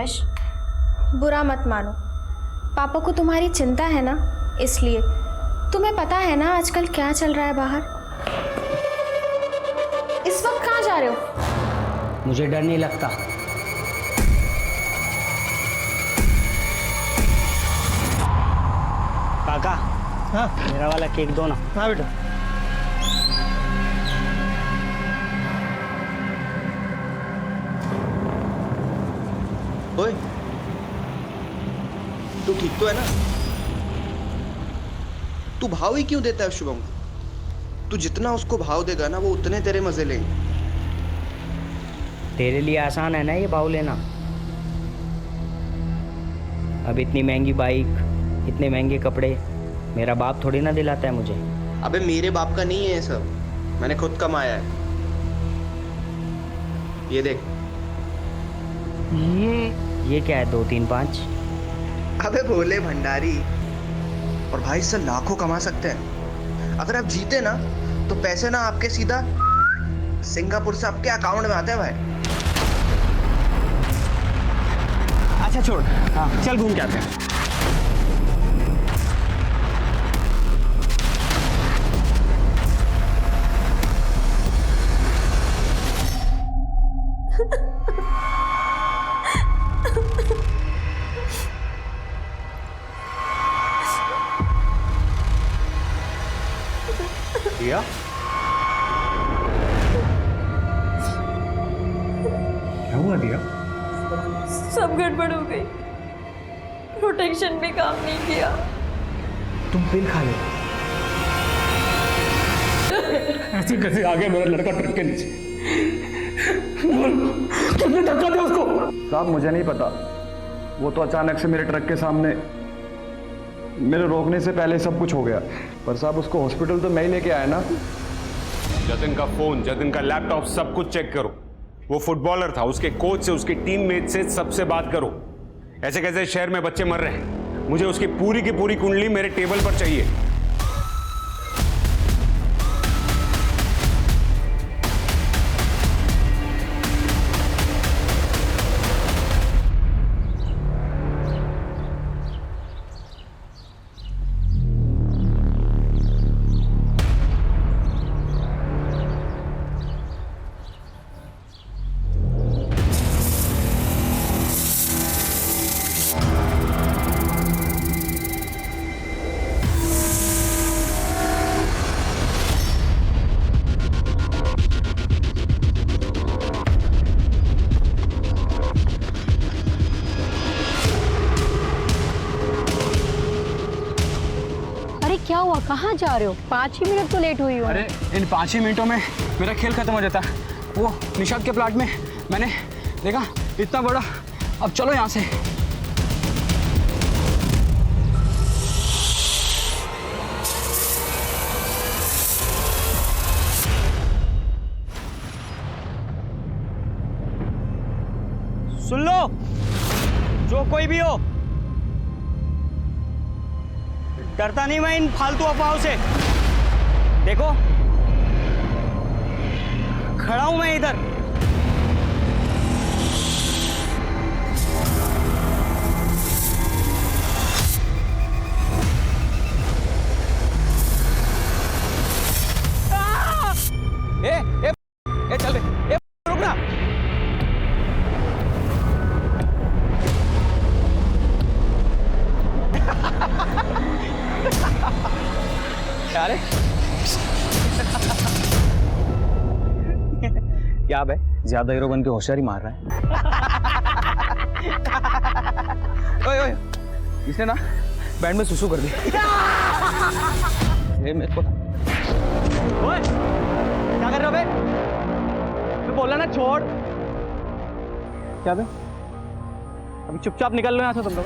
यश, बुरा मत मानो, पापा को तुम्हारी चिंता है ना, इसलिए। तुम्हें पता है ना आजकल क्या चल रहा है बाहर। इस वक्त कहाँ जा रहे हो? मुझे डर नहीं लगता। काका, हाँ मेरा वाला केक दो ना। हाँ बेटा। ओए, तू ठीक तो है ना? तू भाव ही क्यों देता है शुभम को? तू जितना उसको भाव देगा ना, वो उतने तेरे मजे लेंगे। तेरे लिए आसान है ना ये भाव लेना। अब इतनी महंगी बाइक, इतने महंगे कपड़े मेरा बाप थोड़ी ना दिलाता है मुझे। अबे मेरे बाप का नहीं है ये सब, मैंने खुद कमाया है। ये देख। ये क्या है, 2 3 5? अबे भोले भंडारी, और भाई इससे लाखों कमा सकते हैं। अगर आप जीते ना तो पैसे ना आपके सीधा सिंगापुर से आपके अकाउंट में आते हैं भाई। अच्छा छोड़, हाँ चल घूम के आते हैं। दिया? क्या हुआ दिया? सब गड़बड़ हो गई, प्रोटेक्शन भी काम नहीं किया। तुम पिल खा लो। ऐसे कैसे आ गया मेरा लड़का ट्रक के नीचे? तुमने धक्का दिया उसको? साहब मुझे नहीं पता, वो तो अचानक से मेरे ट्रक के सामने, मेरे रोकने से पहले सब कुछ हो गया। पर साहब उसको हॉस्पिटल तो मैं ही लेके आया ना। जतिन का फोन, जतिन का लैपटॉप सब कुछ चेक करो। वो फुटबॉलर था, उसके कोच से, उसके टीममेट से सबसे बात करो। ऐसे कैसे शहर में बच्चे मर रहे हैं, मुझे उसकी पूरी की पूरी कुंडली मेरे टेबल पर चाहिए। क्या हुआ, कहाँ जा रहे हो? 5 ही मिनट तो लेट हुई हो। अरे इन 5 ही मिनटों में मेरा खेल खत्म हो जाता। वो निशाद के प्लाट में मैंने देखा इतना बड़ा। अब चलो यहाँ से। सुन लो, जो कोई भी हो, डरता नहीं मैं इन फालतू अफवाहों से। देखो खड़ा हूं मैं इधर। ए चल बे, रुक ना। अरे क्या बे, ज्यादा हीरो बन के होशियारी मार रहा है। ओए ओए, इसने ना बैंड में सुसु कर दी। ये मेरे को ओए क्या कर रहे हो बे? मैं बोला ना छोड़। क्या बे, अभी चुपचाप निकल लो यहाँ से तुम लोग।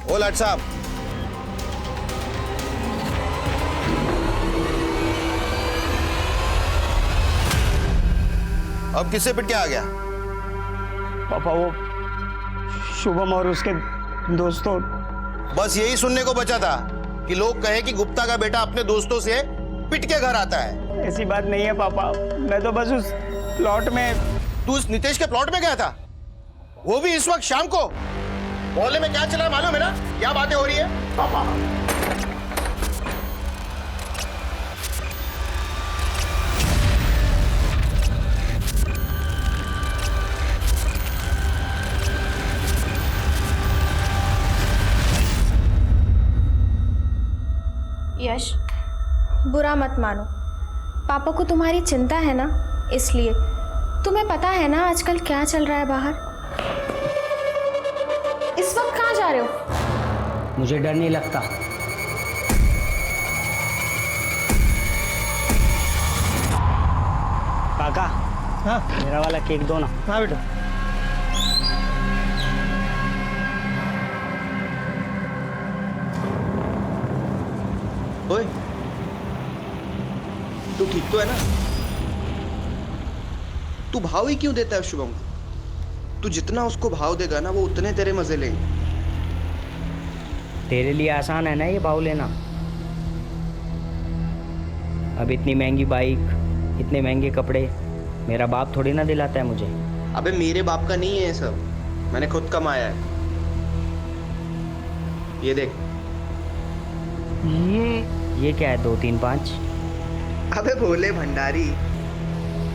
ओ लाट साहब, अब किससे पिट के आ गया? पापा वो शुभम और उसके दोस्तों। बस यही सुनने को बचा था कि लोग कहे कि गुप्ता का बेटा अपने दोस्तों से पिट के घर आता है। ऐसी बात नहीं है पापा, मैं तो बस उस प्लॉट में। तू उस नितेश के प्लॉट में गया था, वो भी इस वक्त शाम को? मोहल्ले में क्या चला मालूम है ना? क्या बातें हो रही है पापा? यश, बुरा मत मानो, पापा को तुम्हारी चिंता है ना, इसलिए। तुम्हें पता है ना आजकल क्या चल रहा है बाहर। इस वक्त कहाँ जा रहे हो? मुझे डर नहीं लगता। काका, हाँ मेरा वाला केक दो ना। हाँ बेटा। ओए, तू ठीक तो है ना? तू भाव ही क्यों देता है शुभम को? तू जितना उसको भाव देगा ना, वो उतने तेरे मजे लेंगे। तेरे लिए आसान है ना ये भाव लेना। अब इतनी महंगी बाइक, इतने महंगे कपड़े मेरा बाप थोड़ी ना दिलाता है मुझे। अबे मेरे बाप का नहीं है ये सब, मैंने खुद कमाया है। ये देख। ये क्या है? 2 3 5? अबे भोले भंडारी,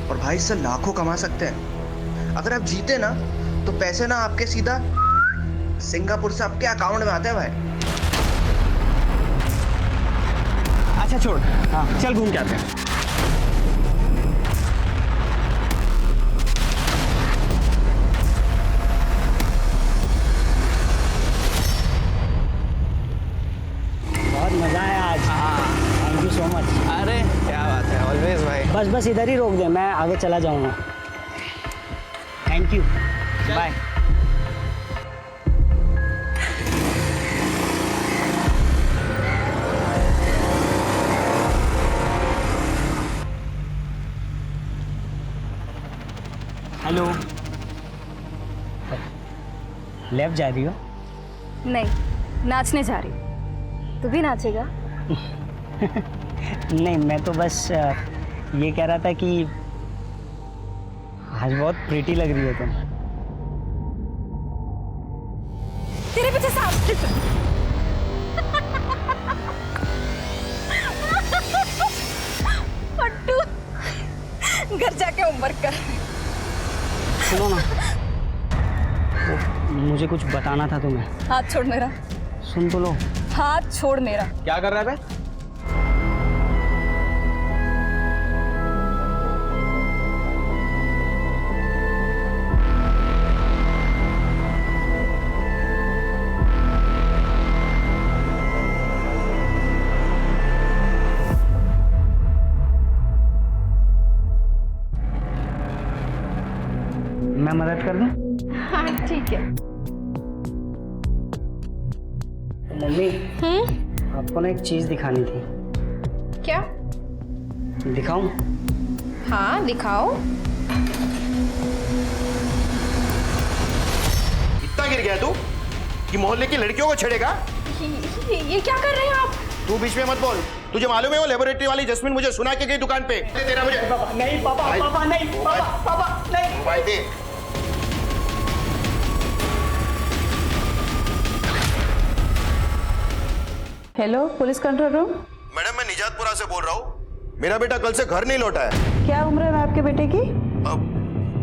और भाई इससे लाखों कमा सकते हैं। अगर आप जीते ना, तो पैसे ना आपके सीधा सिंगापुर से आपके अकाउंट में आते हैं भाई। अच्छा छोड़, हाँ चल घूम के आते हैं। बहुत मजा आया आज। Thank you so much. अरे क्या बात है, ऑलवेज भाई। बस इधर ही रोक दे, मैं आगे चला जाऊंगा। Thank you, bye. Hello, left जा रही हो? नहीं, नाचने जा रही हूँ। तू भी नाचेगा? नहीं, मैं तो बस ये कह रहा था कि आज बहुत प्रीटी लग रही हो तुम। तेरे पीछे सांप। पट्टू, घर जाके होमवर्क कर। सुनो ना, मुझे कुछ बताना था तुम्हें। हाथ छोड़ मेरा। सुन तो लो। हाथ छोड़ मेरा। क्या कर रहा है बे? मैं मदद कर दूं? हाँ ठीक है। मम्मी, आपको ना एक चीज दिखानी थी। क्या? दिखाऊं? हाँ दिखाओ। इतना गिर गया तू कि मोहल्ले की लड़कियों को छेड़ेगा? ये क्या कर रहे हैं आप? तू बीच में मत बोल। तुझे मालूम है वो लेबोरेटरी वाली जस्मिन मुझे सुना के गई दुकान पे। तेरा मुझे पापा नहीं, पापा भाई, पापा नहीं, पापा पापा नहीं। मोबाइल दे। Hello, police control room. Madam, मैं निजातपुरा से बोल रहा हूँ। मेरा बेटा कल से घर नहीं लौटा है। क्या उम्र है आपके बेटे की?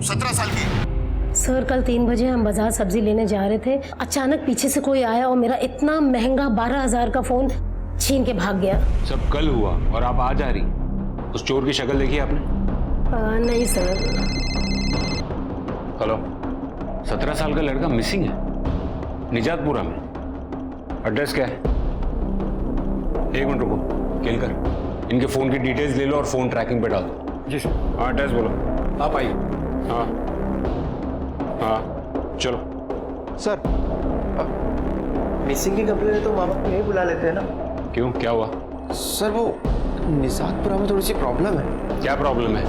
17 साल की। सर, कल 3 बजे हम बाजार सब्जी लेने जा रहे थे, अचानक पीछे से कोई आया और मेरा इतना महंगा 12,000 का फोन छीन के भाग गया। सब कल हुआ और आप आज आ रही? उस चोर की शक्ल देखी आपने? नहीं सर। हेलो, 17 साल का लड़का मिसिंग है निजातपुरा में। एड्रेस क्या है? 1 मिनट रुको, किल कर इनके फोन की डिटेल्स ले लो और फोन ट्रैकिंग पे डाल दो। जी सर। हाँ, एड्रेस बोलो। आप आइए। हाँ हाँ चलो। सर, मिसिंग की कंप्लेन है तो माँ बाप को यही बुला लेते हैं ना? क्यों, क्या हुआ? सर वो निजातपुरा में थोड़ी सी प्रॉब्लम है। क्या प्रॉब्लम है?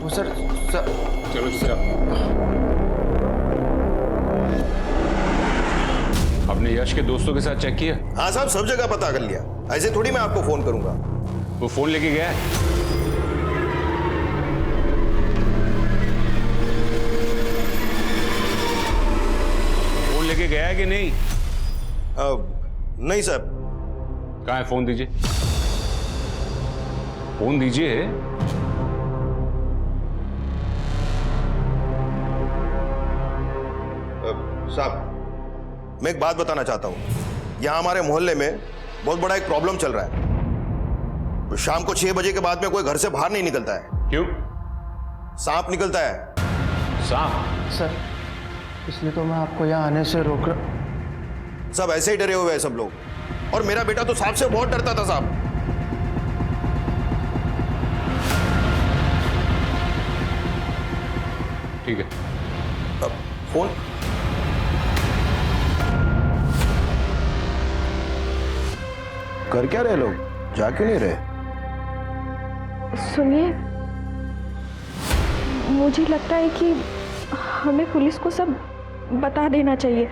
वो सर चलो सर, आपने यश के दोस्तों के साथ चेक किया? हाँ साहब, सब जगह पता कर लिया। ऐसे थोड़ी मैं आपको फोन करूंगा। वो फोन लेके गया है? फोन लेके गया है कि नहीं? नहीं साहब। कहाँ है? फोन दीजिए, फोन दीजिए। साहब, मैं एक बात बताना चाहता हूं। यहां हमारे मोहल्ले में बहुत बड़ा एक प्रॉब्लम चल रहा है। तो शाम को 6 बजे के बाद में कोई घर से बाहर नहीं निकलता है। क्यों? सांप निकलता है। सांप? सर, इसलिए तो मैं आपको यहाँ आने से रोक रहा। सब ऐसे ही डरे हुए हैं सब लोग। और मेरा बेटा तो सांप से बहुत डरता था साहब। ठीक है। अब फोन कर क्या रहे लोग? जा क्यों नहीं रहे? सुनिए, मुझे लगता है कि हमें पुलिस को सब बता देना चाहिए।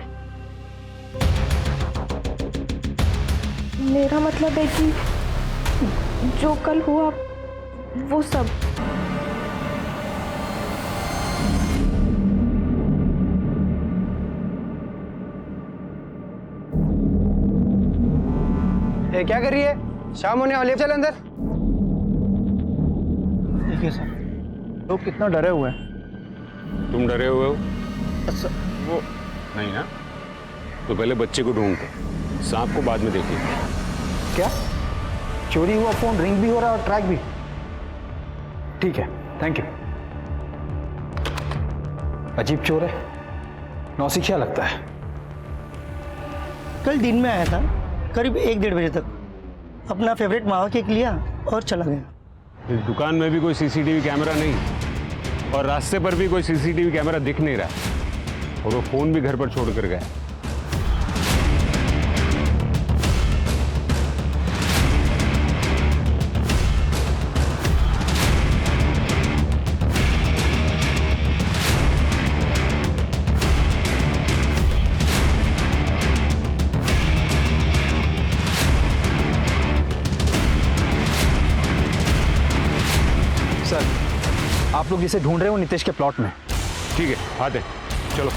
मेरा मतलब है कि जो कल हुआ वो सब। क्या कर रही है? शाम होने वाली है, चल अंदर। देखिए सर, लोग कितना डरे हुए हैं। तुम डरे हुए हो? अच्छा, वो नहीं ना, तो पहले बच्चे को ढूंढते, सांप को बाद में देखिए। क्या चोरी हुआ फोन रिंग भी हो रहा है और ट्रैक भी? ठीक है, थैंक यू। अजीब चोर है, नौसिखिया लगता है। कल दिन में आया था करीब 1-1:30 बजे तक, अपना फेवरेट मावा केक लिया और चला गया। इस दुकान में भी कोई सीसीटीवी कैमरा नहीं और रास्ते पर भी कोई सीसीटीवी कैमरा दिख नहीं रहा और वो फोन भी घर पर छोड़कर गया। सर, आप लोग जिसे ढूंढ रहे हो नितेश के प्लॉट में। ठीक है, आते चलो।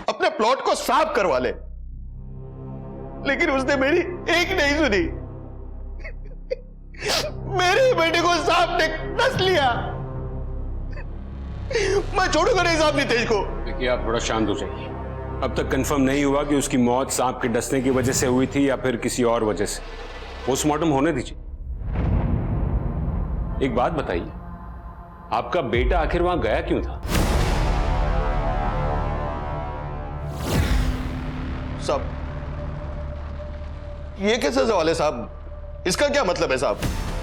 अपने प्लॉट को साफ करवा ले, लेकिन उसने मेरी एक नहीं सुनी। मेरे बेटे को सांप ने डस लिया। मैं छोड़ूंगा नहीं साहब नितेश को। देखिए, आप थोड़ा शांत हो जाइए। अब तक कंफर्म नहीं हुआ कि उसकी मौत सांप के डसने की वजह से हुई थी या फिर किसी और वजह से। पोस्टमार्टम होने दीजिए। एक बात बताइए, आपका बेटा आखिर वहां गया क्यों था? साहब, ये कैसे सवाल है साहब? इसका क्या मतलब है साहब?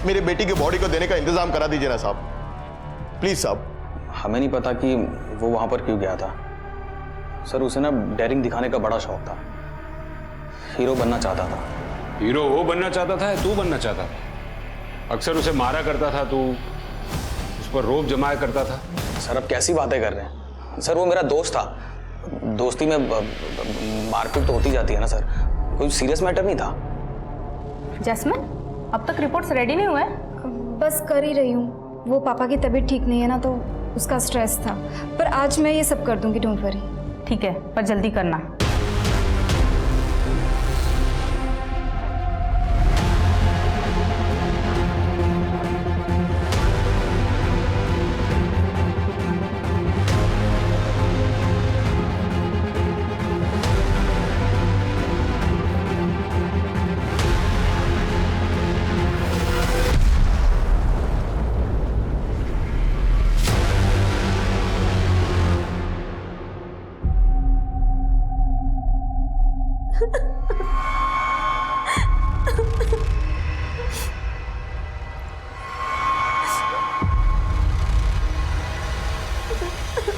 मेरे बेटी की बॉडी को देने का इंतजाम करा दीजिए ना साहब, प्लीज साहब। हमें नहीं पता कि वो वहां पर क्यों गया था सर। उसे ना डेयरिंग दिखाने का बड़ा शौक था, हीरो बनना चाहता था। हीरो वो बनना चाहता था या तू बनना चाहता था? अक्सर उसे मारा करता था तू, उस पर रौब जमाया करता था। सर, अब कैसी बातें कर रहे हैं सर? वो मेरा दोस्त था, दोस्ती में मारपीट तो होती जाती है ना सर, कोई सीरियस मैटर नहीं था। जैस्मिन, अब तक रिपोर्ट्स रेडी नहीं हुए? बस कर ही रही हूँ। वो पापा की तबीयत ठीक नहीं है ना, तो उसका स्ट्रेस था, पर आज मैं ये सब कर दूंगी, डोंट वरी। ठीक है, पर जल्दी करना।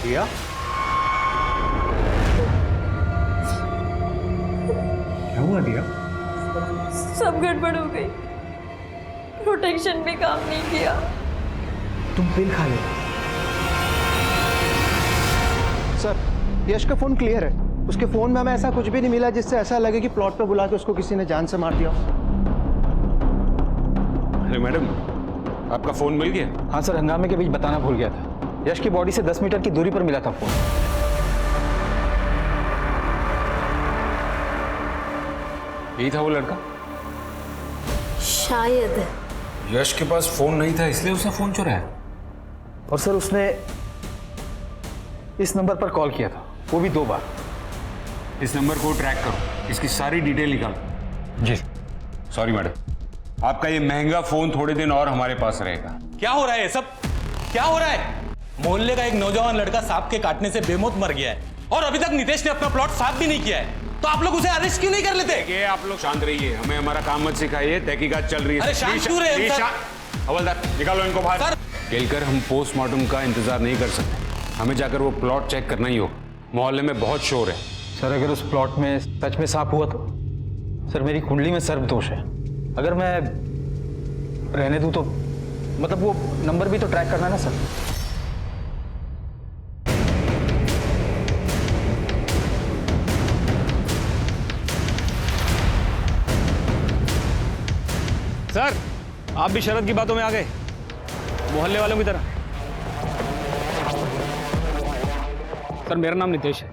दिया, क्या हुआ दिया? सब गड़बड़ हो गई, प्रोटेक्शन भी काम नहीं किया। तुम पिल खा लो। सर, यश का फोन क्लियर है। उसके फोन में हमें ऐसा कुछ भी नहीं मिला जिससे ऐसा लगे कि प्लॉट पे बुला के उसको किसी ने जान से मार दिया। अरे मैडम, आपका फोन मिल गया? हाँ सर, हंगामे के बीच बताना भूल गया था। यश की बॉडी से 10 मीटर की दूरी पर मिला था फोन। यही था वो लड़का? शायद। यश के पास फोन नहीं था इसलिए उसने फोन चुराया। और सर उसने इस नंबर पर कॉल किया था, वो भी 2 बार। इस नंबर को ट्रैक करो, इसकी सारी डिटेल निकालो। जी। सॉरी मैडम, आपका ये महंगा फोन थोड़े दिन और हमारे पास रहेगा। क्या हो रहा है ये सब? क्या हो रहा है? मोहल्ले का एक नौजवान लड़का सांप के काटने से बेमौत मर गया है और अभी तक नितेश ने अपना प्लॉट साफ भी नहीं किया है, तो आप लोग उसे अरेस्ट क्यों नहीं कर लेते? देखिए, आप लोग शांत रहिए, हमें हमारा काम मत सिखाइए, तहकीकात चल रही है। अरे शांत क्यों रहे हम, सर? हवलदार, निकालो इनको बाहर। केलकर, हम पोस्टमार्टम का इंतजार नहीं कर सकते, हमें जाकर वो प्लॉट चेक करना ही होगा। मोहल्ले में बहुत शोर है। सर अगर उस प्लॉट में सच में सांप हुआ तो? सर मेरी कुंडली में सर्प दोष है, अगर मैं रहने दूं तो मतलब वो नंबर भी तो ट्रैक करना है ना सर। सर, आप भी शरद की बातों में आ गए, मोहल्ले वालों की तरह। सर मेरा नाम नितेश है,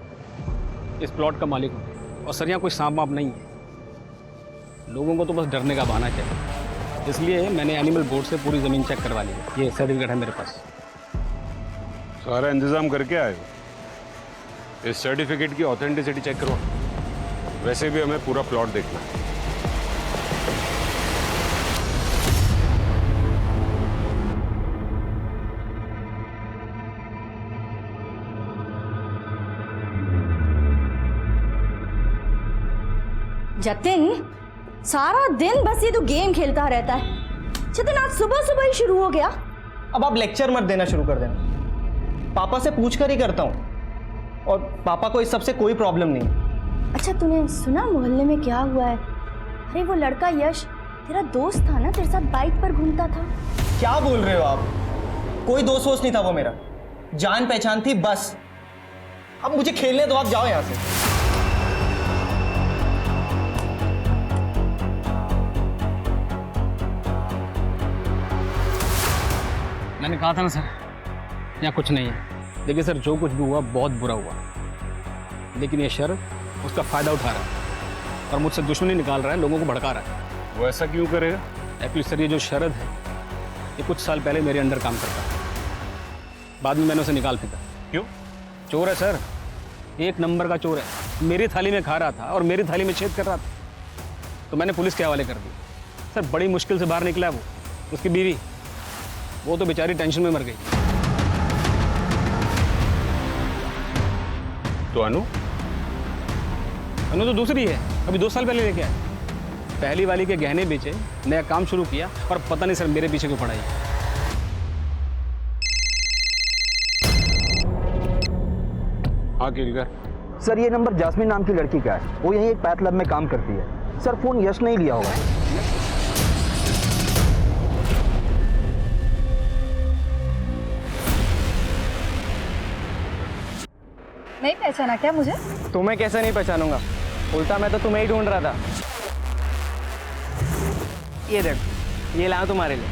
इस प्लॉट का मालिक हूँ, और सर यहाँ कोई सांप वाप नहीं है। लोगों को तो बस डरने का बहाना चाहिए, इसलिए मैंने एनिमल बोर्ड से पूरी ज़मीन चेक करवा ली है। ये सर्टिफिकेट है मेरे पास। सारा इंतजाम करके आए हो? इस सर्टिफिकेट की ऑथेंटिसिटी चेक करो। वैसे भी हमें पूरा प्लॉट देखना है। जतिन, सारा दिन बस ये तो गेम खेलता रहता है। जतिन, आज सुबह सुबह ही शुरू हो गया। अब आप लेक्चर मत देना शुरू कर देना, पापा से पूछ कर ही करता हूँ, और पापा को इस सब से कोई प्रॉब्लम नहीं। अच्छा, तूने सुना मोहल्ले में क्या हुआ है? अरे वो लड़का यश तेरा दोस्त था ना, तेरे साथ बाइक पर घूमता था। क्या बोल रहे हो आप? कोई दोस्त वोस्त नहीं था वो मेरा, जान पहचान थी बस। अब मुझे खेलने दो, आप जाओ यहाँ से। मैंने कहा था ना सर, यहाँ कुछ नहीं है। देखिए सर, जो कुछ भी हुआ बहुत बुरा हुआ, लेकिन ये शरद उसका फ़ायदा उठा रहा है और मुझसे दुश्मनी निकाल रहा है, लोगों को भड़का रहा है। वो ऐसा क्यों करेगा? एक्चुअली सर, ये जो शरद है ये कुछ साल पहले मेरे अंडर काम करता था, बाद में मैंने उसे निकाल फेंका। क्यों? चोर है सर, 1 नंबर का चोर है। मेरी थाली में खा रहा था और मेरी थाली में छेद कर रहा था, तो मैंने पुलिस के हवाले कर दिया। सर बड़ी मुश्किल से बाहर निकला वो, उसकी बीवी, वो तो बेचारी टेंशन में मर गई। तो अनु तो दूसरी है, अभी 2 साल पहले लेके आया। पहली वाली के गहने बेचे, नया काम शुरू किया, और पता नहीं सर मेरे पीछे क्यों पड़ा है। हाँ केलकर। सर ये नंबर जास्मिन नाम की लड़की का है, वो यहीं एक पैथ लैब में काम करती है। सर फोन यश नहीं लिया होगा। नहीं पहचाना क्या मुझे? तुम्हें कैसे नहीं पहचानूंगा, उल्टा मैं तो तुम्हें ही ढूंढ रहा था। ये देखो, ये लाऊं तुम्हारे लिए।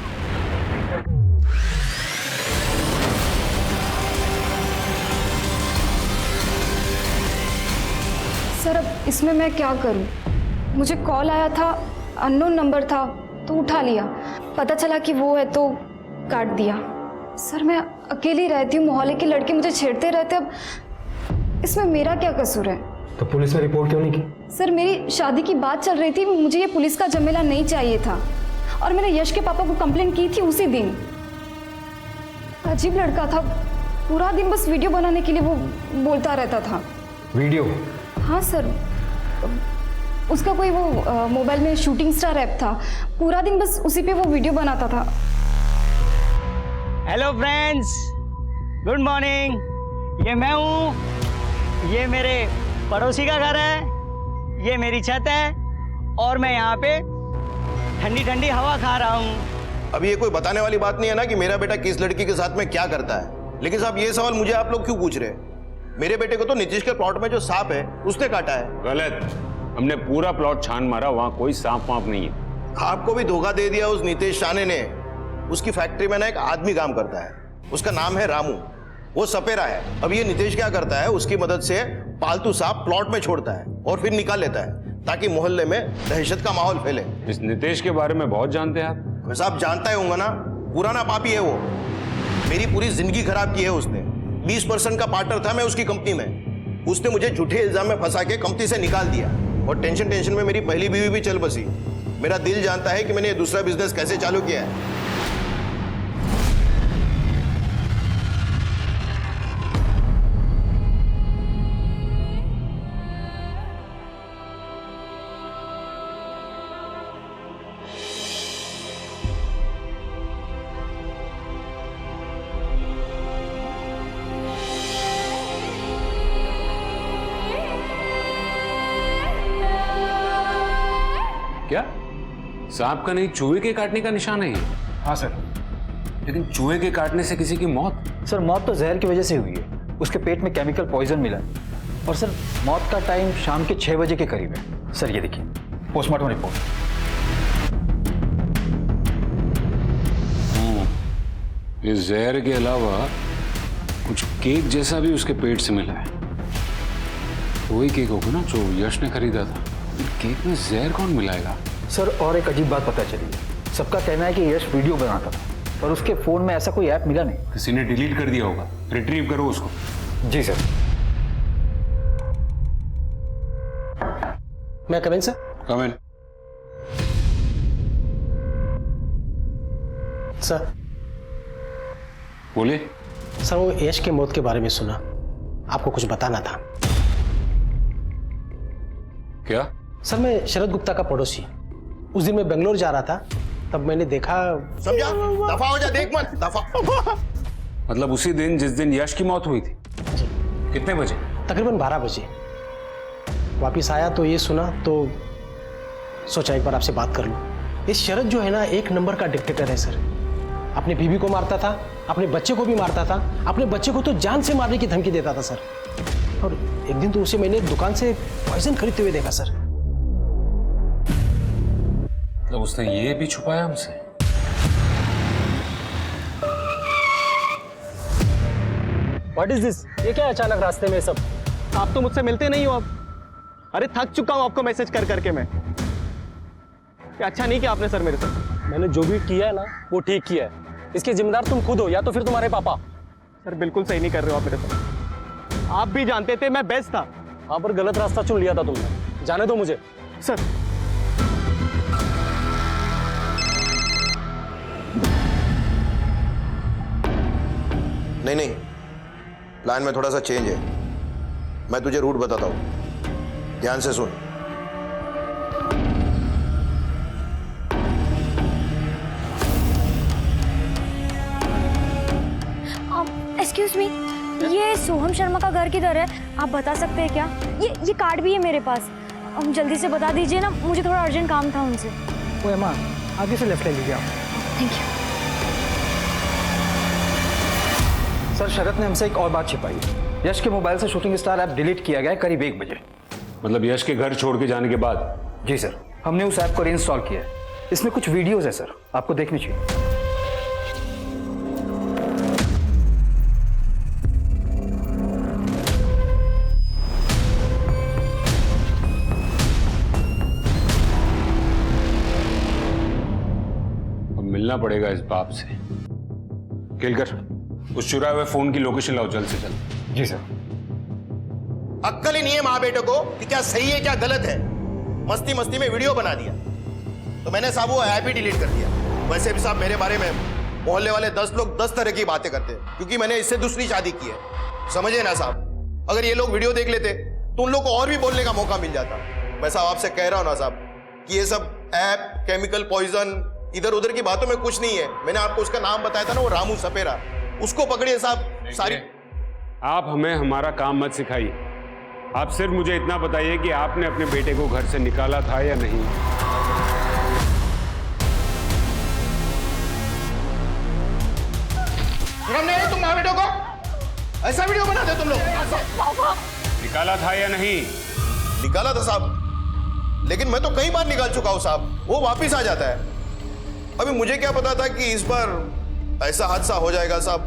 सर अब इसमें मैं क्या करूं? मुझे कॉल आया था, अननोन नंबर था तो उठा लिया, पता चला कि वो है तो काट दिया। सर मैं अकेली रहती हूँ, मोहल्ले के लड़के मुझे छेड़ते रहते, अब इसमें मेरा क्या कसूर है? तो पुलिस में रिपोर्ट क्यों नहीं की? सर मेरी शादी की बात चल रही थी, मुझे ये पुलिस का झमेला नहीं चाहिए था, और मैंने यश के पापा को कंप्लेंट की थी उसी दिन। अजीब लड़का था, पूरा दिन बस वीडियो बनाने के लिए वो बोलता रहता था। वीडियो? हाँ सर, उसका कोई वो मोबाइल में शूटिंग स्टार ऐप था, पूरा दिन बस उसी पे वो वीडियो बनाता था। Hello friends, good morning. ये मैं हूँ, ये मेरे पड़ोसी का घर है, ये मेरी छत है, और मैं यहाँ पे ठंडी ठंडी हवा खा रहा हूँ। अभी ये कोई बताने वाली बात नहीं है ना कि मेरा बेटा किस लड़की के साथ में क्या करता है। लेकिन साहब ये सवाल मुझे आप लोग क्यों पूछ रहे हैं? मेरे बेटे को तो नीतीश के प्लॉट में जो सांप है उसने काटा है। गलत। हमने पूरा प्लॉट छान मारा, वहां कोई सांप वाप नहीं है। आपको भी धोखा दे दिया उस नीतीश शाने ने। उसकी फैक्ट्री में ना एक आदमी काम करता है, उसका नाम है रामू, वो सपेरा है। अब ये नीतीश क्या करता है, उसकी मदद से पालतू सांप प्लॉट में छोड़ता है और फिर निकाल लेता है ताकि मोहल्ले में दहशत का माहौल फैले। इस नीतीश के बारे में बहुत जानते हैं आप। वैसे आप जानता ही होगा ना, पुराना पापी है वो। मेरी पूरी जिंदगी खराब की है उसने। 20% का पार्टनर था मैं उसकी कंपनी में। उसने मुझे झूठे इल्जाम में फंसा के कंपनी से निकाल दिया और टेंशन में मेरी पहली बीवी भी चल बसी। मेरा दिल जानता है कि मैंने ये दूसरा बिजनेस कैसे चालू किया है। क्या सांप का नहीं, चूहे के काटने का निशान है ये? हाँ सर। लेकिन चूहे के काटने से किसी की मौत? सर मौत तो जहर की वजह से हुई है। उसके पेट में केमिकल पॉइजन मिला है। और सर मौत का टाइम शाम के 6 बजे के करीब है। सर ये देखिए पोस्टमार्टम रिपोर्ट। इस जहर के अलावा कुछ केक जैसा भी उसके पेट से मिला है। वही केक होगा ना जो यश ने खरीदा था। केक में जहर कौन मिलाएगा? सर और एक अजीब बात पता चली है। सबका कहना है कि यश वीडियो बनाता था और उसके फोन में ऐसा कोई ऐप मिला नहीं। किसी ने डिलीट कर दिया होगा। रिट्रीव करो उसको। जी सर। मैं कम इन सर? कम इन। सर बोलिए। सर वो यश के मौत के बारे में सुना, आपको कुछ बताना था। क्या? सर मैं शरद गुप्ता का पड़ोसी। उस दिन मैं बेंगलोर जा रहा था, तब मैंने देखा। समझा? दफा हो जा, देख मत। दफा। मतलब उसी दिन जिस दिन यश की मौत हुई थी? जी। कितने बजे? तकरीबन 12 बजे। वापिस आया तो ये सुना तो सोचा एक बार आपसे बात कर लूं। ये शरद जो है ना, एक नंबर का डिक्टेटर है सर। अपनी बीवी को मारता था, अपने बच्चे को भी मारता था। अपने बच्चे को तो जान से मारने की धमकी देता था सर। और एक दिन तो उसे मैंने दुकान से पॉइजन खरीदते हुए देखा सर। मतलब उसने ये भी छुपाया हमसे? What is this? ये क्या अचानक रास्ते में सब? आप तो मुझसे मिलते नहीं हो अब। अरे थक चुका हूं आपको मैसेज कर करके मैं। क्या अच्छा नहीं किया आपने सर मेरे साथ? मैंने जो भी किया है ना वो ठीक किया है। इसके जिम्मेदार तुम खुद हो या तो फिर तुम्हारे पापा। सर बिल्कुल सही नहीं कर रहे हो आप मेरे साथ। आप भी जानते थे मैं बेस्ट था। हाँ पर गलत रास्ता चुन लिया था तुमने। जाने दो मुझे सर। नहीं, प्लान में थोड़ा सा चेंज है। मैं तुझे रूट बताता हूं, ध्यान से सुन। एक्सक्यूज मी, ये सोहम शर्मा का घर किधर है? आप बता सकते हैं क्या? ये कार्ड भी है मेरे पास। जल्दी से बता दीजिए ना, मुझे थोड़ा अर्जेंट काम था उनसे। वो एमा, आगे से लेफ्ट ले लीजिए आप। Thank you. सर शरद ने हमसे एक और बात छिपाई। यश के मोबाइल से शूटिंग स्टार ऐप डिलीट किया गया है करीब 1 बजे। मतलब यश के घर छोड़ के जाने के बाद? जी सर, हमने उस ऐप को रीइंस्टॉल किया है। इसमें कुछ वीडियोस है सर, आपको देखनी चाहिए। मिलना पड़ेगा इस बाप से। केलकर, उस चुराए हुए फोन की लोकेशन लाओ जल्द से जल्द। जी सर। अक्कल ही नहीं है माँ बेटे को कि क्या सही है क्या गलत है। मस्ती मस्ती में वीडियो बना दिया तो मैंने साहब वो ऐप ही डिलीट कर दिया। वैसे भी साहब मेरे बारे में मोहल्ले वाले 10 लोग 10 तरह की बातें करते हैं क्योंकि मैंने इससे दूसरी शादी की है। समझे ना साहब? अगर ये लोग वीडियो देख लेते तो उन लोग को और भी बोलने का मौका मिल जाता। मैं साहब आपसे कह रहा हूं ना साहब कि ये सब ऐप, केमिकल पॉइजन, इधर उधर की बातों में कुछ नहीं है। मैंने आपको उसका नाम बताया था ना, वो रामू सपेरा। उसको पकड़िए साहब। सारी आप हमें हमारा काम मत सिखाइए। आप सिर्फ मुझे इतना बताइए कि आपने अपने बेटे को घर से निकाला था या नहीं। शर्म नहीं आई तुम माँ बेटों को? ऐसा वीडियो बनाते हो तुम लोग? निकाला था या नहीं? निकाला था साहब, लेकिन मैं तो कई बार निकाल चुका हूं साहब, वो वापिस आ जाता है। अभी मुझे क्या पता था कि इस बार ऐसा हादसा हो जाएगा साहब।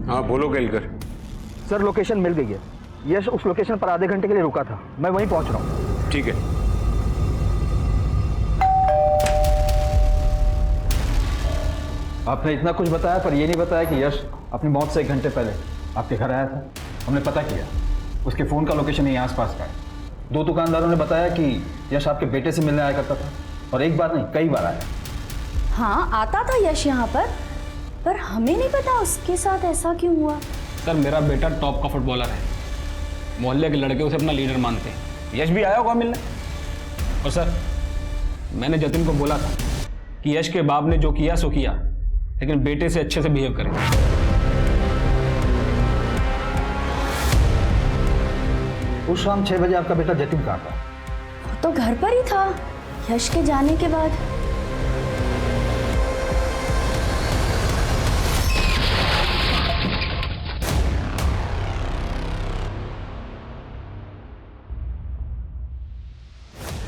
हाँ बोलो केलकर। सर लोकेशन मिल गई है। यश उस लोकेशन पर आधे घंटे के लिए रुका था, मैं वहीं पहुंच रहा हूँ। ठीक है। आपने इतना कुछ बताया पर यह नहीं बताया कि यश अपनी मौत से 1 घंटे पहले आपके घर आया था। हमने पता किया, उसके फ़ोन का लोकेशन यहीं आसपास का है। 2 दुकानदारों ने बताया कि यश आपके बेटे से मिलने आया करता था, और एक बार नहीं कई बार आया। हाँ आता था यश यहाँ पर हमें नहीं पता उसके साथ ऐसा क्यों हुआ। सर मेरा बेटा टॉप का फुटबॉलर है, मोहल्ले के लड़के उसे अपना लीडर मानते हैं। यश भी आया होगा मिलने। और सर मैंने जतिन को बोला था कि यश के बाप ने जो किया सो किया, लेकिन बेटे से अच्छे से बिहेव करें। उस शाम 6 बजे आपका बेटा जतिन कहाँ था? वो तो घर पर ही था यश के जाने के बाद।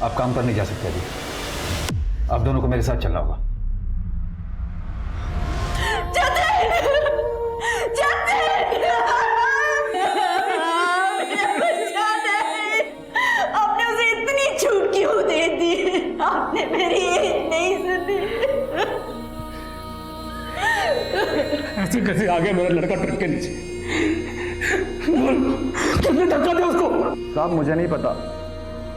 आप काम पर नहीं जा सकते अभी, आप दोनों को मेरे साथ चलना होगा। आपने उसे इतनी छूट क्यों दे दी? आपने मेरी एक नहीं सुनी। ऐसे कैसे आ गया मेरा लड़का ट्रक के नीचे? कितने धक्का दिया उसको? साहब मुझे नहीं पता,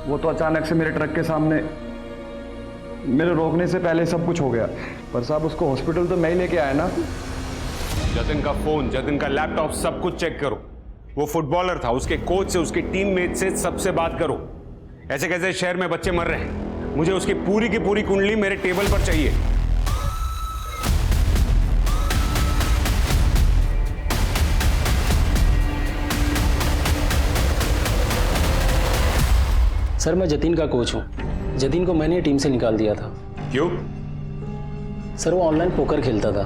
वो तो अचानक से मेरे ट्रक के सामने मेरे रोकने से पहले सब कुछ हो गया। पर साहब उसको हॉस्पिटल तो मैं ही लेके आया ना। जतिन का फोन, जतिन का लैपटॉप सब कुछ चेक करो। वो फुटबॉलर था, उसके कोच से, उसके टीममेट से सबसे बात करो। ऐसे कैसे शहर में बच्चे मर रहे हैं, मुझे उसकी पूरी की पूरी कुंडली मेरे टेबल पर चाहिए। सर मैं जतिन का कोच हूँ। जतिन को मैंने टीम से निकाल दिया था। क्यों? सर वो ऑनलाइन पोकर खेलता था,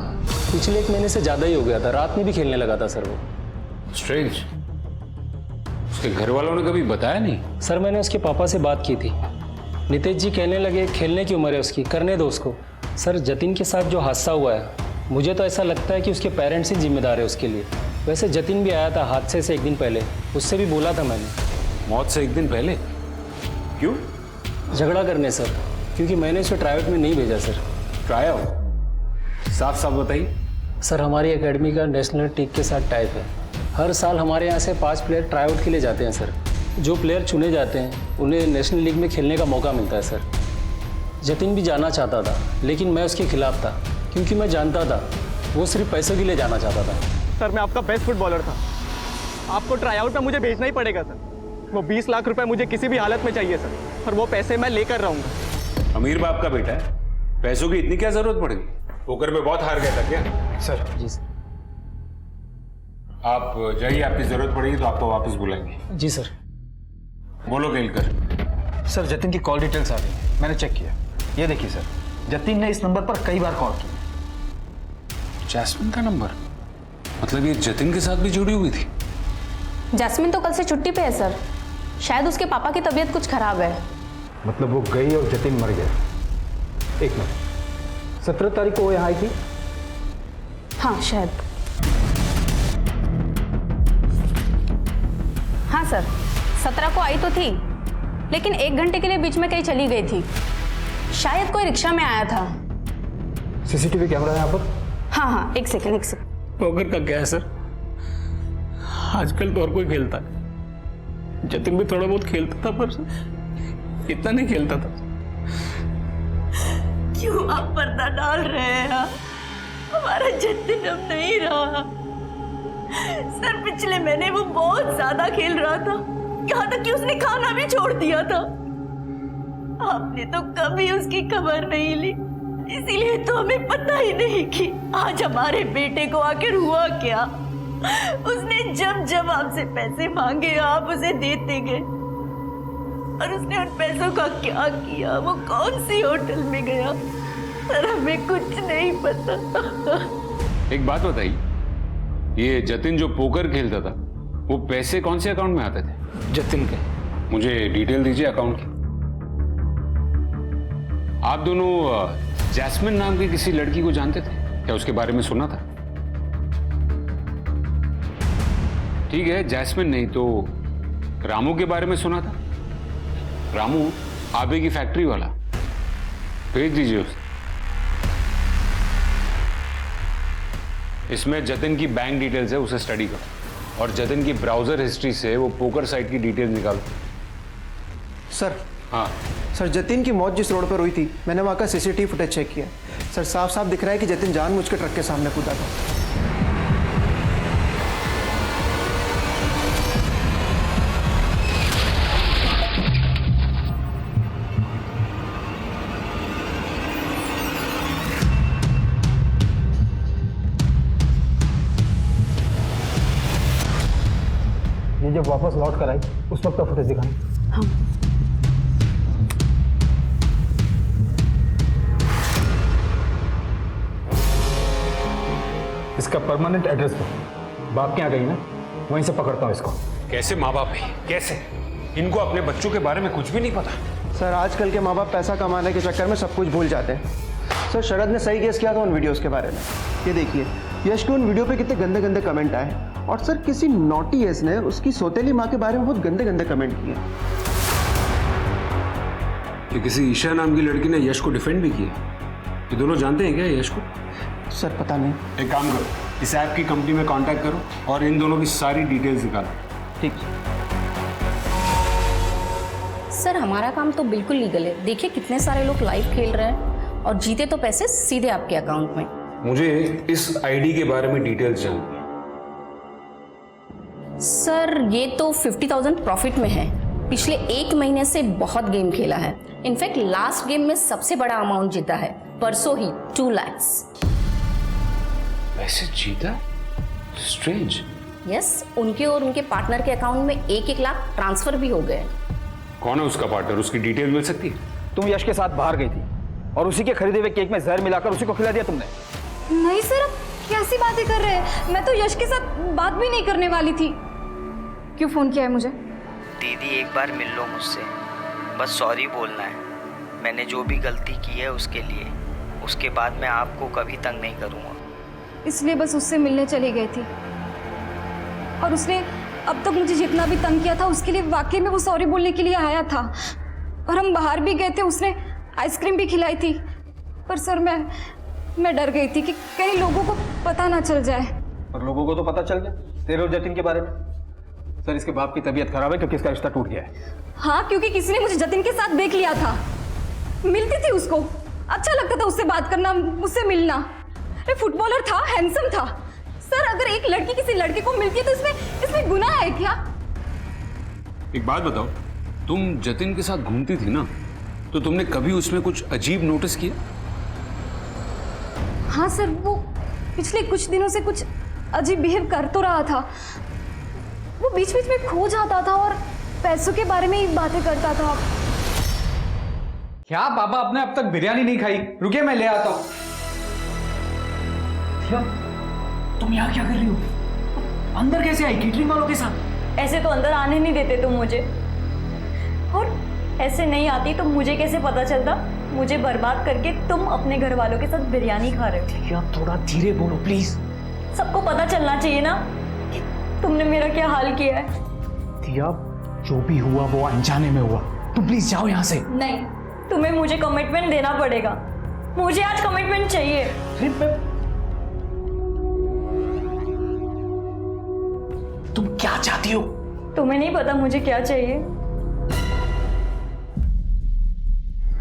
पिछले 1 महीने से ज़्यादा ही हो गया था, रात में भी खेलने लगा था सर वो। स्ट्रेंज। उसके घर वालों ने कभी बताया नहीं? सर मैंने उसके पापा से बात की थी, नितेश जी कहने लगे खेलने की उम्र है उसकी, करने दो उसको। सर जतिन के साथ जो हादसा हुआ है, मुझे तो ऐसा लगता है कि उसके पेरेंट्स ही जिम्मेदार है उसके लिए। वैसे जतिन भी आया था हादसे से 1 दिन पहले, उससे भी बोला था मैंने। मौत से 1 दिन पहले? क्यों? झगड़ा करने सर, क्योंकि मैंने उसे ट्राई आउट में नहीं भेजा सर। Try out? साफ साफ बताइए। सर हमारी एकेडमी का नेशनल टीम के साथ टाइप है। हर साल हमारे यहाँ से 5 प्लेयर ट्राई आउट के लिए जाते हैं सर। जो प्लेयर चुने जाते हैं उन्हें नेशनल लीग में खेलने का मौका मिलता है सर। जतिन भी जाना चाहता था, लेकिन मैं उसके खिलाफ था, क्योंकि मैं जानता था वो सिर्फ पैसों के लिए जाना चाहता था। सर मैं आपका बेस्ट फुटबॉलर था, आपको ट्राई आउट में मुझे भेजना ही पड़ेगा सर। वो 20 लाख रुपए मुझे किसी भी हालत में चाहिए सर, और वो पैसे मैं लेकर रहूंगा। अमीर बाप का बेटा है, पैसों की इतनी क्या जरूरत पड़ेगी? पोकर में बहुत हार गया था क्या? सर जी सर। आप जाइए, आपकी जरूरत पड़ेगी तो आपको वापस बुलाएंगे। जी सर। बोलो केलकर। सर जतिन की कॉल डिटेल्स आ गई, मैंने चेक किया। ये देखिए सर, जतिन ने इस नंबर पर कई बार कॉल की। जैस्मिन का नंबर? मतलब ये जतिन के साथ भी जुड़ी हुई थी? जैस्मिन तो कल से छुट्टी पे है सर, शायद उसके पापा की तबीयत कुछ खराब है। मतलब वो गई और जतिन मर गया। 1 मिनट, 17 तारीख को वो यहाँ आई थी? हाँ शायद। हाँ सर 17 को आई तो थी, लेकिन 1 घंटे के लिए बीच में कहीं चली गई थी, शायद कोई रिक्शा में आया था। सीसीटीवी कैमरा है यहाँ पर? हाँ 1 सेकंड। पोकर का क्या है सर, आजकल तो और कोई खेलता है। जतिन भी थोड़ा बहुत खेलता था, पर इतना नहीं खेलता था। क्यों आप पर्दा डाल रहे हैं? हमारा जतिन अब नहीं रहा सर। पिछले महीने वो बहुत ज्यादा खेल रहा था, यहाँ तक कि उसने खाना भी छोड़ दिया था। आपने तो कभी उसकी खबर नहीं ली, इसीलिए तो हमें पता ही नहीं कि आज हमारे बेटे को आखिर हुआ क्या। उसने जब जब आपसे पैसे मांगे आप उसे देते गए, और उसने उन पैसों का क्या किया? वो कौन सी होटल में गया? सर हमें कुछ नहीं पता। एक बात बताइए, ये जतिन जो पोकर खेलता था, वो पैसे कौन से अकाउंट में आते थे? जतिन के। मुझे डिटेल दीजिए अकाउंट की। आप दोनों जैस्मिन नाम की किसी लड़की को जानते थे क्या? उसके बारे में सुना था? ठीक है, जैस्मिन नहीं तो रामू के बारे में सुना था? रामू आबे की फैक्ट्री वाला, भेज दीजिए उसे। इसमें जतिन की बैंक डिटेल्स है, उसे स्टडी करो और जतिन की ब्राउजर हिस्ट्री से वो पोकर साइट की डिटेल्स निकालो। सर। हाँ सर, जतिन की मौत जिस रोड पर हुई थी, मैंने वहाँ का सीसीटीवी फुटेज चेक किया। सर साफ साफ दिख रहा है कि जतिन जानबूझ के ट्रक के सामने कूदा था। ये जब वापस लौट कर आई उस वक्त का फुटेज दिखाएं। हाँ। इसका परमानेंट एड्रेस दो। बाप के यहाँ गई ना, वहीं से पकड़ता हूँ इसको। कैसे माँ बाप है? कैसे? इनको अपने बच्चों के बारे में कुछ भी नहीं पता। सर आजकल के माँ बाप पैसा कमाने के चक्कर में सब कुछ भूल जाते हैं। सर शरद ने सही गेस किया था उन वीडियोस के बारे में। ये देखिए, यश के उन वीडियो पे कितने गंदे गंदे कमेंट आए, और सर किसी नॉटी एस ने उसकी सौतेली माँ के बारे में बहुत गंदे गंदे कमेंट किए। कि किसी ईशा नाम की लड़की ने यश को डिफेंड भी किया। ये दोनों जानते हैं क्या यश को? सर पता नहीं। एक काम करो, इस ऐप की कंपनी में कांटेक्ट करो और इन दोनों की सारी डिटेल्स निकालो। ठीक। सर हमारा काम तो बिल्कुल लीगल है। देखिए कितने सारे लोग लाइव खेल रहे हैं और जीते तो पैसे सीधे आपके अकाउंट में। मुझे इस आईडी के बारे में डिटेल्स जाननी है। सर ये तो 50,000 प्रॉफिट में है। पिछले 1 महीने से बहुत गेम खेला है। इनफैक्ट लास्ट गेम में सबसे बड़ा अमाउंट जीता है, परसों ही 2 लाख। वैसे जीता? स्ट्रेंज। यस, उनके और उनके पार्टनर के अकाउंट में 1-1 लाख ट्रांसफर भी हो गए। कौन है उसका पार्टनर? उसकी डिटेल मिल सकती है? तुम यश के साथ बाहर गई थी और उसी के खरीदे हुए केक में जहर मिलाकर उसी को खिला दिया तुमने। नहीं सर, आप कैसी बातें कर रहे हैं? मैं तो यश के साथ बात भी नहीं करने वाली थी। क्यों फोन किया है मुझे? दीदी एक बार मिल लो मुझसे, बस सॉरी बोलना है। मैंने जो भी गलती की है उसके लिए। उसके बाद मैं आपको कभी तंग नहीं करूँगा। इसलिए बस उससे मिलने चली गई थी, और उसने अब तक मुझे जितना भी तंग किया था उसके लिए वाकई में वो सॉरी बोलने के लिए आया था। और हम बाहर भी गए थे, उसने आइसक्रीम भी खिलाई थी। पर सर मैं डर गई थी कि कहीं लोगों को पता ना चल जाए। और लोगों को तो पता चल गया तेरे और जतिन के बारे में। सर इसके बाप की तबीयत खराब है क्योंकि इसका रिश्ता टूट गया है। हाँ, क्योंकि किसी ने मुझे जतिन के साथ देख लिया था। मिलती थी उसको, अच्छा लगता था उससे बात करना, उससे मिलना। अरे फुटबॉलर था, हैंडसम था। सर अगर एक लड़की किसी लड़के को मिलती है तो इसमें गुनाह है क्या? एक बात बताओ, तुम जतिन के साथ घूमती थी ना, तो तुमने कभी उसमें कुछ अजीब नोटिस किया? हाँ सर, वो पिछले कुछ दिनों से कुछ अजीब बिहेव कर तो रहा था। वो बीच बीच में खो जाता था और पैसों के बारे में ही बातें करता था। क्या पापा आपने अब तक बिरयानी नहीं खाई? रुकिए मैं ले आता हूँ। तुम यहाँ क्या कर रही हो? अंदर कैसे आई केटरिंग वालों के साथ? ऐसे तो अंदर आने नहीं देते तुम मुझे, और ऐसे नहीं आती तो मुझे कैसे पता चलता? मुझे बर्बाद करके तुम अपने घर वालों के साथ बिरयानी खा रहे हो। क्या थोड़ा धीरे बोलो प्लीज। सबको पता चलना चाहिए ना कि तुमने मेरा क्या हाल किया है। दिया, जो भी हुआ वो अनजाने में हुआ। तुम प्लीज जाओ यहाँ से। नहीं, तुम्हें मुझे कमिटमेंट देना पड़ेगा। मुझे आज कमिटमेंट चाहिए। तुम क्या चाहती हो? तुम्हें नहीं पता मुझे क्या चाहिए?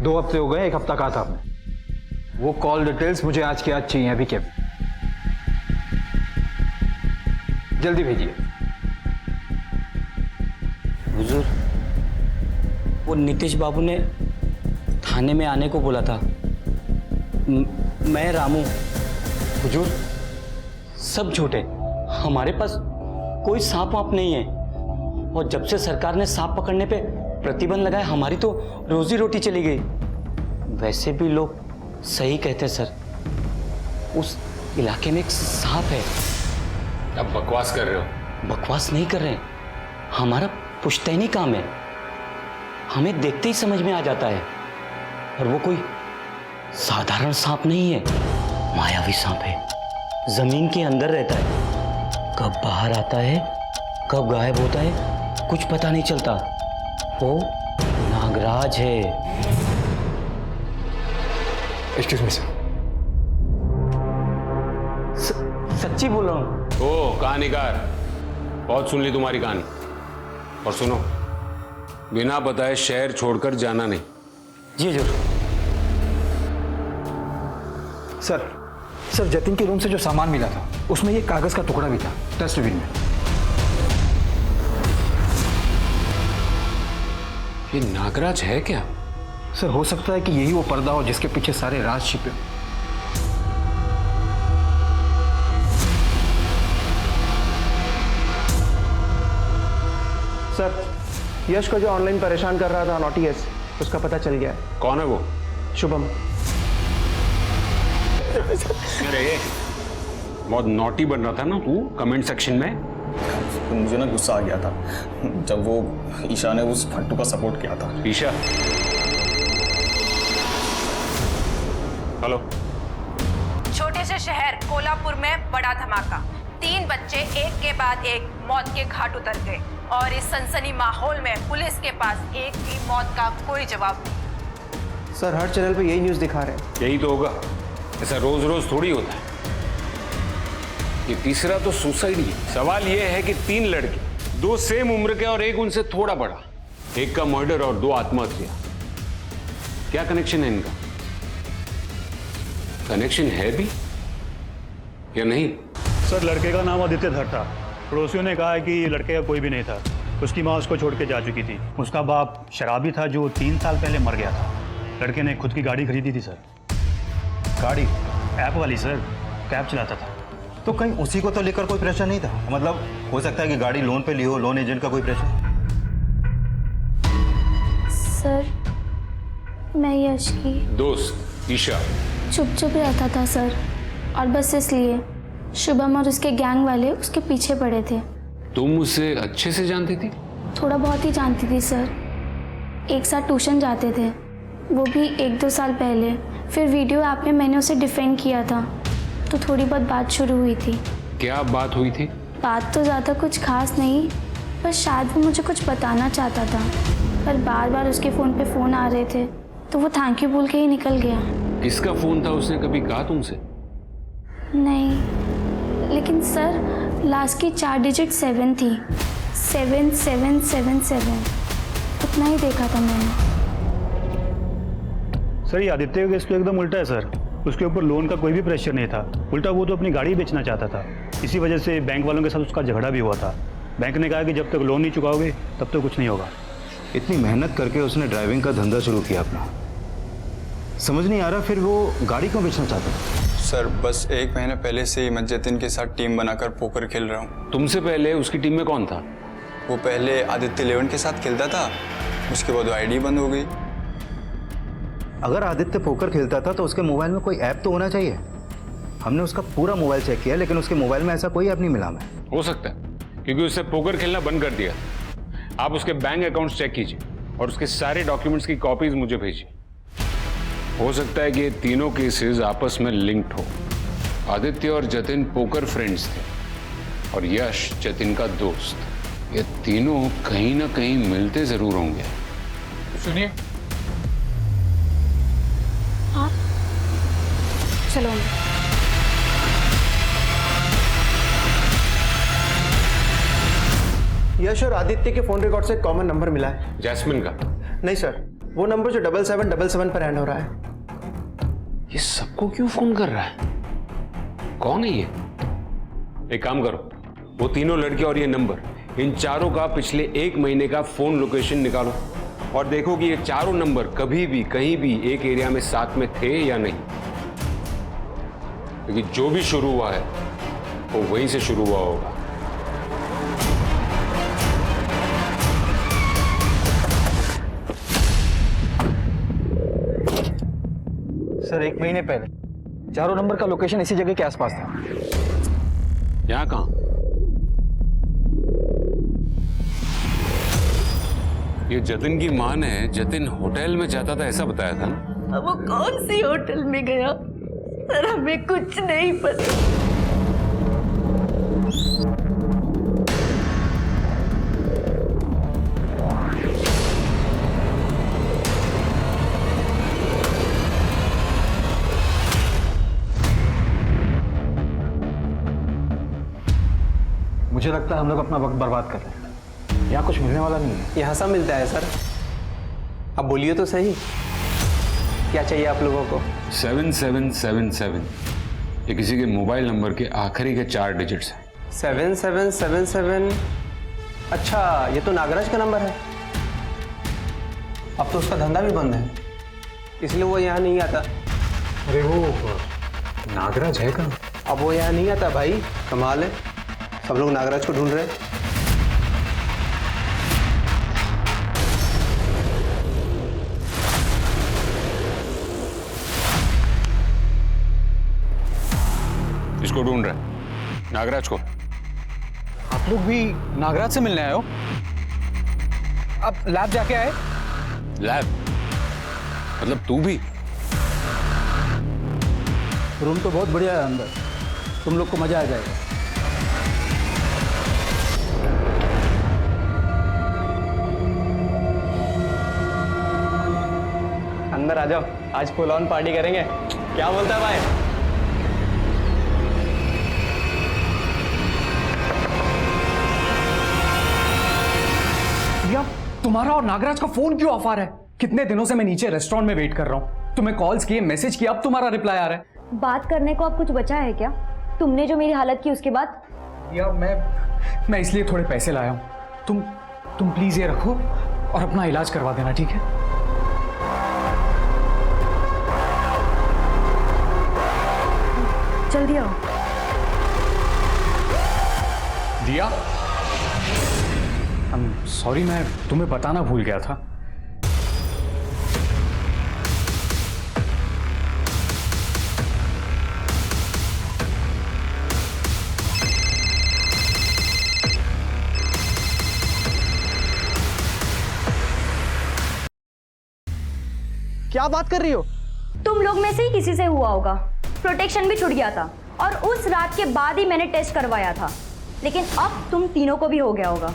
2 हफ्ते हो गए, 1 हफ्ता कहा था आपने। वो कॉल डिटेल्स मुझे आज के आज चाहिए, अभी के जल्दी भेजिए। हुजूर, वो नीतीश बाबू ने थाने में आने को बोला था। मैं रामू। हुजूर, सब झूठ है। हमारे पास कोई सांप वाप नहीं है, और जब से सरकार ने सांप पकड़ने पे प्रतिबंध लगाया, हमारी तो रोजी रोटी चली गई। वैसे भी लोग सही कहते सर, उस इलाके में एक सांप है। अब बकवास कर रहे हो? बकवास नहीं कर रहे, हमारा पुश्तैनी काम है, हमें देखते ही समझ में आ जाता है। और वो कोई साधारण सांप नहीं है, मायावी सांप है, जमीन के अंदर रहता है, कब बाहर आता है कब गायब होता है कुछ पता नहीं चलता। वो नागराज है। Excuse me sir. सच्ची बोल रहा हूँ। ओ कहानीकार, बहुत सुन ली तुम्हारी कहानी। और सुनो, बिना बताए शहर छोड़कर जाना नहीं। जी जरूर। सर जतिन के रूम से जो सामान मिला था उसमें ये कागज का टुकड़ा भी था, डस्टबिन में। ये नागराज है क्या? सर हो सकता है कि यही वो पर्दा हो जिसके पीछे सारे राज छिपे। सर, यश को जो ऑनलाइन परेशान कर रहा था नॉटी एस, उसका पता चल गया है। कौन है वो? शुभम। अरे बहुत नॉटी बन रहा था ना तू कमेंट सेक्शन में। मुझे ना गुस्सा आ गया था जब वो ईशा ने उस फट्टू का सपोर्ट किया था। ईशा? हेलो। छोटे से शहर कोल्हापुर में बड़ा धमाका, 3 बच्चे एक के बाद एक मौत के घाट उतर गए और इस सनसनी माहौल में पुलिस के पास एक भी मौत का कोई जवाब नहीं। सर हर चैनल पे यही न्यूज़ दिखा रहे हैं। यही तो होगा, ऐसा रोज रोज थोड़ी होता है। ये तीसरा तो सुसाइड ही है। सवाल ये है कि 3 लड़के, 2 सेम उम्र के और एक उनसे थोड़ा बड़ा, एक का मर्डर और 2 आत्महत्या। क्या कनेक्शन है इनका? कनेक्शन है भी या नहीं? सर लड़के का नाम आदित्य धर था। पड़ोसियों ने कहा है कि लड़के का कोई भी नहीं था। उसकी माँ उसको छोड़ के जा चुकी थी। उसका बाप शराबी था जो 3 साल पहले मर गया था। लड़के ने खुद की गाड़ी खरीदी थी सर। गाड़ी? ऐप वाली सर, कैब चलाता था। तो कहीं उसी को तो लेकर कोई प्रेशर नहीं था? मतलब हो सकता है कि गाड़ी लोन पे ली हो, लोन एजेंट का कोई प्रेशर? सर मैं यश की दोस्त ईशा। चुप रहता था सर, और बस इसलिए शुभम और उसके गैंग वाले उसके पीछे पड़े थे। तुम उसे अच्छे से जानती थी? थोड़ा बहुत ही जानती थी सर, एक साथ ट्यूशन जाते थे, वो भी 1-2 साल पहले। फिर वीडियो ऐप में मैंने उसे डिफेंड किया था, तो थोड़ी बहुत बात शुरू हुई थी। क्या बात हुई थी? बात तो ज़्यादा कुछ खास नहीं, बस शायद वो मुझे कुछ बताना चाहता था, पर बार बार उसके फ़ोन पे फ़ोन आ रहे थे, तो वो थैंक यू बोल के ही निकल गया। किसका फोन था, उसने कभी कहा तुमसे? नहीं, लेकिन सर लास्ट की 4 डिजिट 7 थी, 7777, उतना ही देखा था मैंने। सर ये आदित्य का केस तो एकदम उल्टा है सर। उसके ऊपर लोन का कोई भी प्रेशर नहीं था, उल्टा वो तो अपनी गाड़ी बेचना चाहता था। इसी वजह से बैंक वालों के साथ उसका झगड़ा भी हुआ था। बैंक ने कहा कि जब तक लोन नहीं चुकाओगे तब तक कुछ नहीं होगा। इतनी मेहनत करके उसने ड्राइविंग का धंधा शुरू किया अपना, समझ नहीं आ रहा फिर वो गाड़ी क्यों बेचना चाहता है? सर बस 1 महीने पहले से मैं जतिन के साथ टीम बनाकर पोकर खेल रहा हूँ। तुमसे पहले उसकी टीम में कौन था? वो पहले आदित्य 11 के साथ खेलता था, उसके बाद आईडी बंद हो गई। अगर आदित्य पोकर खेलता था तो उसके मोबाइल में कोई ऐप तो होना चाहिए। हमने उसका पूरा मोबाइल चेक किया, लेकिन उसके मोबाइल में ऐसा कोई ऐप नहीं मिला हमें। हो सकता है क्योंकि उसने पोकर खेलना बंद कर दिया। आप उसके बैंक अकाउंट्स चेक कीजिए और उसके सारे डॉक्यूमेंट्स की कॉपीज मुझे भेजिए। हो सकता है कि ये तीनों केसेस आपस में लिंक्ड हो। आदित्य और जतिन पोकर फ्रेंड्स थे और यश जतिन का दोस्त। ये तीनों कहीं ना कहीं मिलते जरूर होंगे। सुनिए, चलो यश और आदित्य के फोन रिकॉर्ड से कॉमन नंबर मिला है। जैस्मिन का? नहीं सर, वो नंबर जो 7777 पर एंड हो रहा है। ये सबको क्यों फोन कर रहा है? कौन है ये? एक काम करो, वो तीनों लड़के और ये नंबर, इन चारों का पिछले 1 महीने का फोन लोकेशन निकालो और देखो कि ये चारों नंबर कभी भी कहीं भी एक एरिया में साथ में थे या नहीं। क्योंकि जो भी शुरू हुआ है वो वहीं से शुरू हुआ होगा। सर 1 महीने पहले। चारों नंबर का लोकेशन इसी जगह के आसपास था। यहाँ कहाँ? ये जतिन की माँ ने जतिन होटल में जाता था ऐसा बताया था ना? अब वो कौन सी होटल में गया सर, हमें कुछ नहीं पता। मुझे लगता है हम लोग अपना वक्त बर्बाद कर रहे हैं। यहाँ कुछ मिलने वाला नहीं है। यहाँ सब मिलता है सर। अब बोलिए तो सही, क्या चाहिए आप लोगों को? 7777 ये किसी के मोबाइल नंबर के आखिरी के 4 डिजिट्स हैं। 7777। अच्छा, ये तो नागराज का नंबर है। अब तो उसका धंधा भी बंद है, इसलिए वो यहाँ नहीं आता। अरे वो नागराज है कहाँ? अब वो यहाँ नहीं आता भाई, कमाल है। सब लोग नागराज को ढूंढ रहे हैं। इसको ढूंढ रहे हैं, नागराज को। आप लोग भी नागराज से मिलने आए हो? अब लैब जाके आए? लैब मतलब तू भी? रूम तो बहुत बढ़िया है अंदर, तुम लोग को मजा आ जाएगा। अंदर आ जाओ, आज फुल ऑन पार्टी करेंगे। क्या बोलता है भाई? भैया, तुम्हारा और नागराज का फोन क्यों ऑफ आ रहा है? कितने दिनों से मैं नीचे रेस्टोरेंट में वेट कर रहा हूँ। तुम्हें कॉल्स किए, मैसेज किया, अब तुम्हारा रिप्लाई आ रहा है। बात करने को अब कुछ बचा है क्या? तुमने जो मेरी हालत की उसके बाद? या मैं इसलिए थोड़े पैसे लाया हूँ। तुम प्लीज ये रखो और अपना इलाज करवा देना, ठीक है? जल्दी आओ। दिया, सॉरी, मैं तुम्हें बताना भूल गया था। क्या बात कर रही हो? तुम लोग में से ही किसी से हुआ होगा। प्रोटेक्शन भी छूट गया था और उस रात के बाद ही मैंने टेस्ट करवाया था। लेकिन अब तुम तीनों को भी हो गया होगा।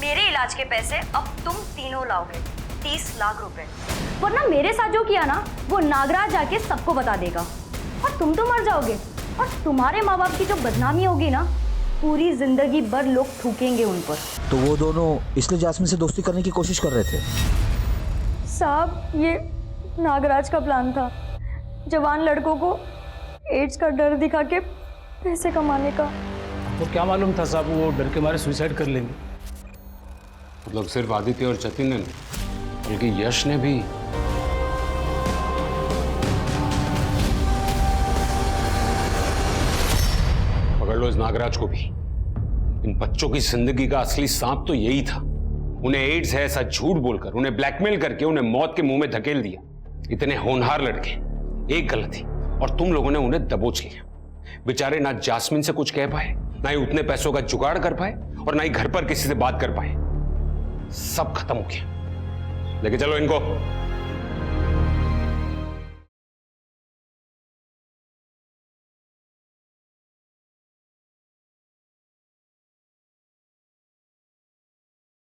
मेरे इलाज के पैसे अब तुम तीनों लाओगे, 30 लाख रुपए। वरना मेरे साथ जो किया ना, वो नागराज आके सबको बता देगा और तुम तो मर जाओगे। और तुम्हारे माँ बाप की जो बदनामी होगी ना, पूरी जिंदगी भर लोग थूकेंगे उन पर। तो वो दोनों इसलिए जास्मिन से दोस्ती करने की कोशिश कर रहे थे? साहब, ये नागराज का प्लान था। जवान लड़कों को एड्स का डर दिखा के पैसे कमाने का। आपको क्या मालूम था साहब वो डर के मारे सुसाइड कर लेंगे? मतलब सिर्फ आदित्य और जतिन ने नहीं, बल्कि यश ने भी। पकड़ लो इस नागराज को भी। इन बच्चों की जिंदगी का असली सांप तो यही था। उन्हें एड्स है ऐसा झूठ बोलकर, उन्हें ब्लैकमेल करके उन्हें मौत के मुंह में धकेल दिया। इतने होनहार लड़के, एक गलती और तुम लोगों ने उन्हें दबोच लिया। बेचारे ना जास्मिन से कुछ कह पाए, ना ही उतने पैसों का जुगाड़ कर पाए, और ना ही घर पर किसी से बात कर पाए। सब खत्म हो गया। लेके चलो इनको।